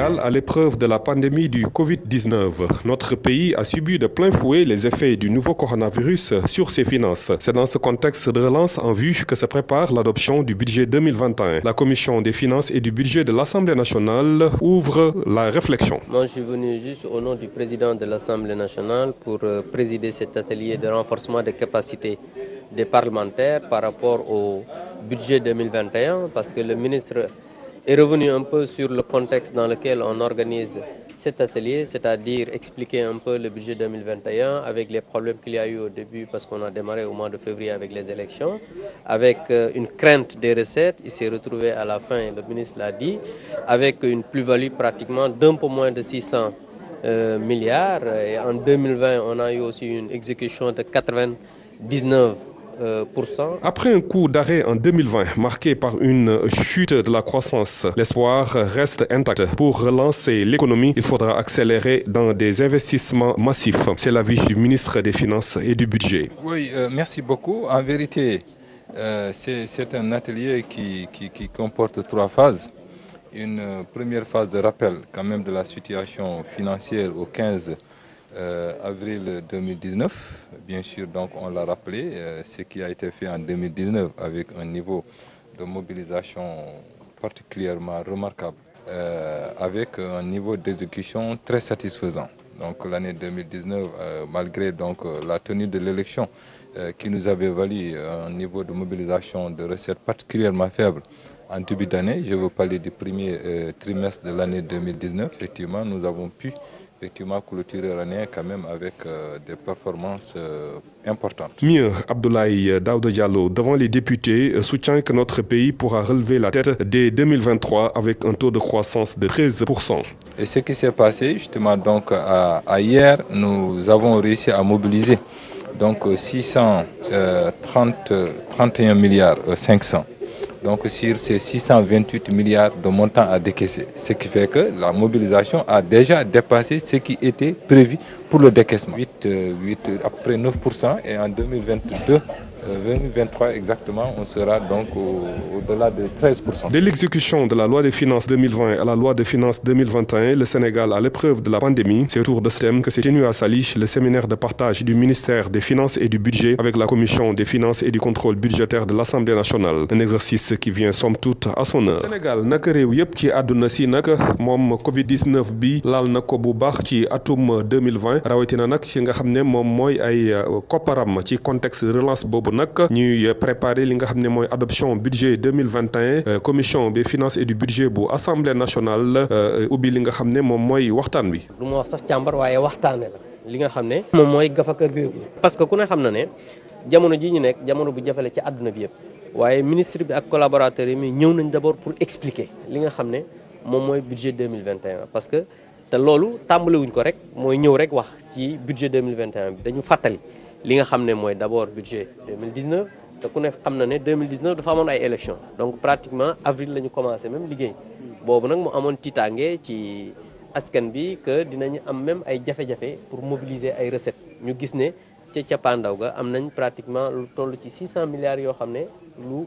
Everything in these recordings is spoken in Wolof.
Sénégal à l'épreuve de la pandémie du Covid-19. Notre pays a subi de plein fouet les effets du nouveau coronavirus sur ses finances. C'est dans ce contexte de relance en vue que se prépare l'adoption du budget 2021. La Commission des finances et du budget de l'Assemblée nationale ouvre la réflexion. Moi, je suis venu juste au nom du président de l'Assemblée nationale pour présider cet atelier de renforcement des capacités des parlementaires par rapport au budget 2021, parce que le ministre est revenu un peu sur le contexte dans lequel on organise cet atelier, c'est-à-dire expliquer un peu le budget 2021 avec les problèmes qu'il y a eu au début parce qu'on a démarré au mois de février avec les élections, avec une crainte des recettes. Il s'est retrouvé à la fin, le ministre l'a dit, avec une plus-value pratiquement d'un peu moins de 600 milliards. Et en 2020, on a eu aussi une exécution de 99%. Après un coup d'arrêt en 2020 marqué par une chute de la croissance, l'espoir reste intact. Pour relancer l'économie, il faudra accélérer dans des investissements massifs. C'est l'avis du ministre des Finances et du Budget. Oui, merci beaucoup. En vérité, c'est un atelier qui comporte 3 phases. Une première phase de rappel quand même de la situation financière au 15 avril 2019, bien sûr, donc on l'a rappelé, ce qui a été fait en 2019 avec un niveau de mobilisation particulièrement remarquable, avec un niveau d'exécution très satisfaisant. Donc l'année 2019, malgré donc la tenue de l'élection qui nous avait valu un niveau de mobilisation de recettes particulièrement faible en début d'année, je veux parler du premier trimestre de l'année 2019, effectivement nous avons pu clôturer l'année quand même avec des performances importantes. Mieux, Abdoulaye Daouda Diallo, devant les députés, soutient que notre pays pourra relever la tête dès 2023 avec un taux de croissance de 13%. Et ce qui s'est passé justement donc hier, nous avons réussi à mobiliser donc 631 milliards 500. Donc sur ces 628 milliards de montants à décaisser. Ce qui fait que la mobilisation a déjà dépassé ce qui était prévu pour le décaissement. 8 après 9% et en 2023 exactement, on sera donc au-delà de 13%. Dès l'exécution de la loi des finances 2020 à la loi des finances 2021, le Sénégal à l'épreuve de la pandémie, c'est autour de ce thème que s'est tenu à Saly le séminaire de partage du ministère des Finances et du Budget avec la Commission des Finances et du Contrôle budgétaire de l'Assemblée nationale. Un exercice qui vient somme toute à son heure. Sénégal naka réew yëpp ci àdduna si nag moom Covid-19 bi laal na ko bu baax ci atum 2020 rawatina nag ci nga xam ne moom mooy ay kopparam ci contexte relance boobu nag ñuy préparer li nga xam ne mooy adoption budget 2021 commission des finances et du budget bu Assemblée nationale ubbi li nga xam ne moom mooy waxtaan wi. lu ma wax sax càmbar waaye waxtaane la li nga xam ne moom mooy gafaka réew mi parce que ku ne xam na ne jamono ji ñu nekk jamono bu jafale ci àdduna bi yëpp. waaye ministre bi ak collaborateurs yi ñëw nañ d'abord pour expliquer li nga xam ne moom mooy budget 2021 parce que te loolu tàmbalewuñ ko rek mooy ñëw rek wax ci budget 2021 bi dañu fàttali li nga xam ne mooy d'abord budget 2019 te ku ne xam na ne 2019 dafa amoon ay élections donc pratiquement avril la ñu commencé même liggéey boobu nag mu amoon tiitaange ci askan bi que dinañu am même ay jafe-jafe pour mobiliser ay recettes ñu gis ne ca cappaandaw ga am nañ pratiquement lu toll ci 600 milliards yoo xam ne lu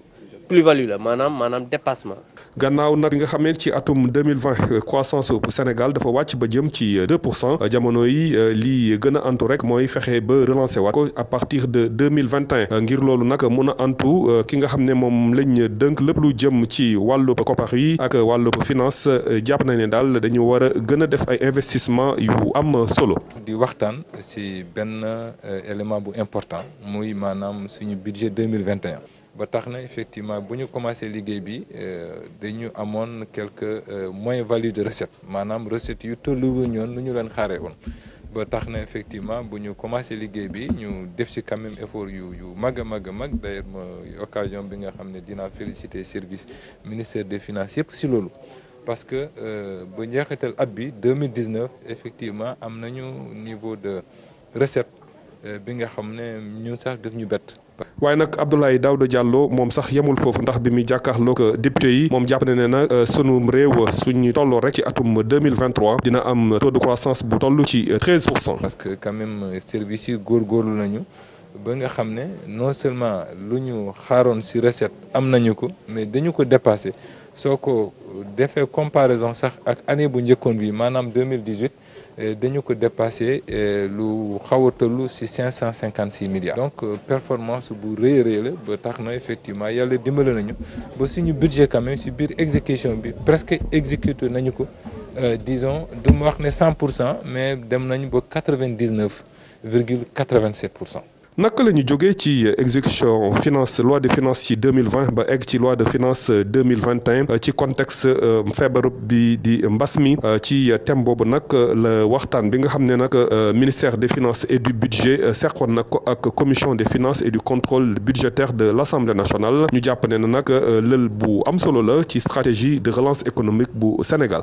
plus-value la maanaam dépassement. gannaaw nag nga xam ne ci atum 2020 croissance bu Sénégal dafa wàcc ba jëm ci 2% jamono yi lii gën a antu rek mooy fexe ba relancer waat ko à partir de 2021 ngir loolu nag mun a antu ki nga xam ne moom lañ dënk lépp lu jëm ci wàllu koppar yi ak wàllu finance jàpp nañ ne daal dañu war a gën a def ay investissement yu am solo. di waxtaan ci benn élément bu important muy maanaam suñu budget 2021. ba tax na effectivement bu ñu commencé liggéey bi dañu amoon quelques moins-values de recettes maanaam recettes yu tolluwu ñoon lu ñu leen xaaree woon ba tax na effectivement bu ñu commencé liggéey bi ñu def ci quand même effort yu mag a mag d'ailleurs occasion bi nga xam ne dinaa féliciter service ministère des finances yëpp ci loolu parce que ba njeexital at bi 2019 effectivement am nañu niveau de recette bi nga xam ne ñun sax def ñu bett. waaye nag Abdoulaye Daouda Diallo moom sax yemul foofu ndax bi muy jàkkaarloog député yi moom jàpp na ne sunu réew suñu tolloo rek ci atum 2023 dina am taux de croissance bu toll ci 13%. parce que quand même service yi góorgóorlu nañu ba nga xam ne non seulement lu ñu xaaroon ci recette am nañu ko mais dañu ko dépassé soo ko defee comparaison sax ak année bu njëkkoon bi maanaam 2018 dañu ko dépassé lu xaw a tollu ci 556 milliards. donc performance bu rëy a rëy la ba tax na effectivement yàlla dimbale nañu ba suñu budget quand même ci biir exécution bi presque exécuté nañu ko disons du ma wax ne 100% mais dem nañu ba 99,87%. naka la ñu jógee ci exécution finance loi de finances ci 2020 ba egg ci loi de finances 2021 ci contexte feebar bi di mbas mi ci thème boobu nag la waxtaan bi nga xam ne nag ministère des finances et du budget seqoon na ko ak commission des finances et du contrôle budgétaire de l'Assemblée nationale ñu jàpp ne nag lël bu am solo la ci stratégie de relance économique bu Sénégal.